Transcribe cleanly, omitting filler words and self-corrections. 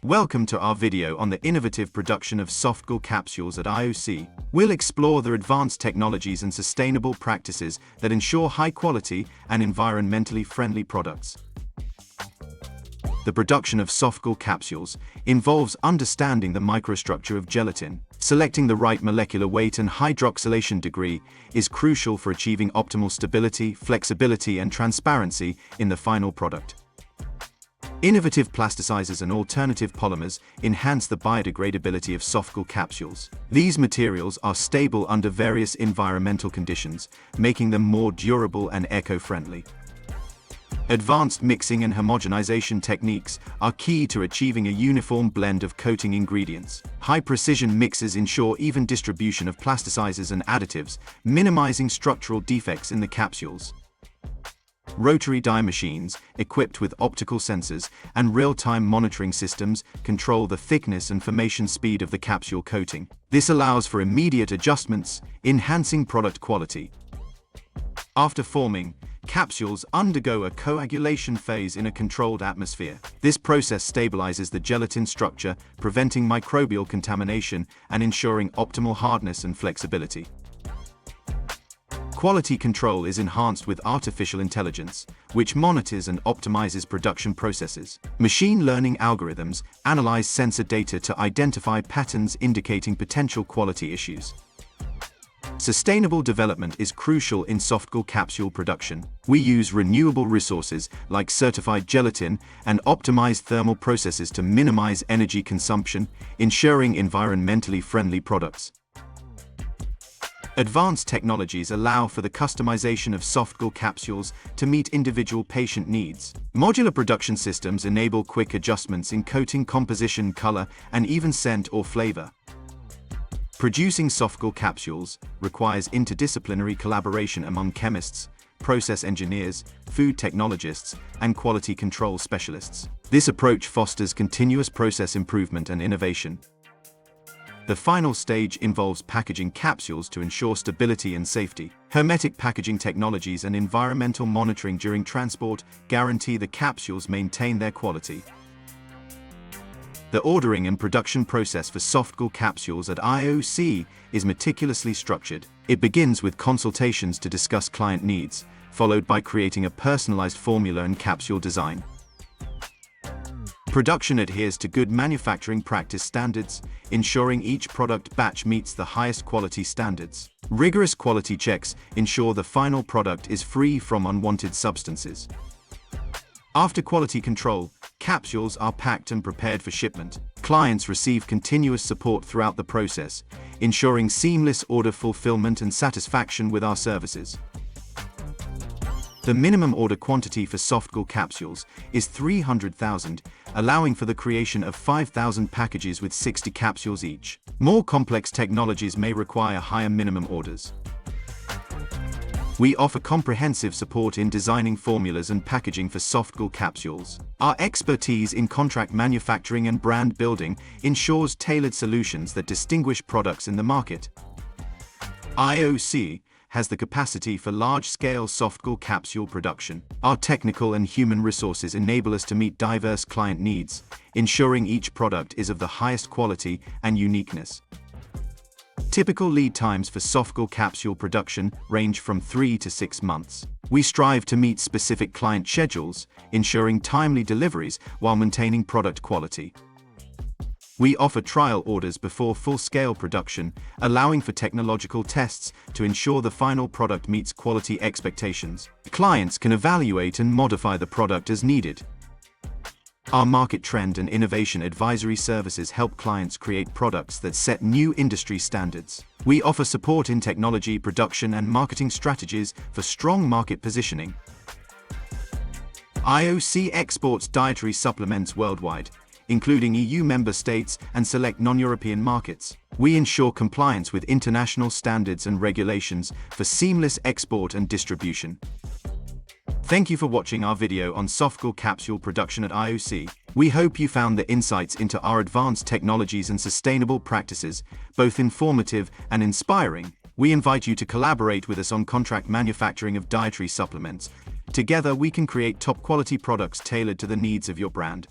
Welcome to our video on the innovative production of Softgel capsules at IOC. We'll explore the advanced technologies and sustainable practices that ensure high quality and environmentally friendly products. The production of Softgel capsules involves understanding the microstructure of gelatin. Selecting the right molecular weight and hydroxylation degree is crucial for achieving optimal stability, flexibility, and transparency in the final product. Innovative plasticizers and alternative polymers enhance the biodegradability of Softgel capsules. These materials are stable under various environmental conditions, making them more durable and eco-friendly. Advanced mixing and homogenization techniques are key to achieving a uniform blend of coating ingredients. High-precision mixes ensure even distribution of plasticizers and additives, minimizing structural defects in the capsules. Rotary dye machines, equipped with optical sensors and real-time monitoring systems, control the thickness and formation speed of the capsule coating. This allows for immediate adjustments, enhancing product quality. After forming, capsules undergo a coagulation phase in a controlled atmosphere. This process stabilizes the gelatin structure, preventing microbial contamination and ensuring optimal hardness and flexibility. Quality control is enhanced with artificial intelligence, which monitors and optimizes production processes. Machine learning algorithms analyze sensor data to identify patterns indicating potential quality issues. Sustainable development is crucial in Softgel capsule production. We use renewable resources like certified gelatin and optimized thermal processes to minimize energy consumption, ensuring environmentally friendly products. Advanced technologies allow for the customization of Softgel capsules to meet individual patient needs. Modular production systems enable quick adjustments in coating composition, color, and even scent or flavor. Producing Softgel capsules requires interdisciplinary collaboration among chemists, process engineers, food technologists, and quality control specialists. This approach fosters continuous process improvement and innovation. The final stage involves packaging capsules to ensure stability and safety. Hermetic packaging technologies and environmental monitoring during transport guarantee the capsules maintain their quality. The ordering and production process for Softgel capsules at IOC is meticulously structured. It begins with consultations to discuss client needs, followed by creating a personalized formula and capsule design. Production adheres to good manufacturing practice standards, ensuring each product batch meets the highest quality standards. Rigorous quality checks ensure the final product is free from unwanted substances. After quality control, capsules are packed and prepared for shipment. Clients receive continuous support throughout the process, ensuring seamless order fulfillment and satisfaction with our services. The minimum order quantity for Softgel capsules is 300,000, allowing for the creation of 5,000 packages with 60 capsules each. More complex technologies may require higher minimum orders. We offer comprehensive support in designing formulas and packaging for Softgel capsules. Our expertise in contract manufacturing and brand building ensures tailored solutions that distinguish products in the market. IOC has the capacity for large-scale Softgel capsule production. Our technical and human resources enable us to meet diverse client needs, ensuring each product is of the highest quality and uniqueness. Typical lead times for Softgel capsule production range from 3 to 6 months. We strive to meet specific client schedules, ensuring timely deliveries while maintaining product quality. We offer trial orders before full-scale production, allowing for technological tests to ensure the final product meets quality expectations. Clients can evaluate and modify the product as needed. Our market trend and innovation advisory services help clients create products that set new industry standards. We offer support in technology, production, and marketing strategies for strong market positioning. IOC exports dietary supplements worldwide, including EU member states and select non-European markets. We ensure compliance with international standards and regulations for seamless export and distribution. Thank you for watching our video on Softgel capsule production at IOC. We hope you found the insights into our advanced technologies and sustainable practices both informative and inspiring. We invite you to collaborate with us on contract manufacturing of dietary supplements. Together we can create top-quality products tailored to the needs of your brand.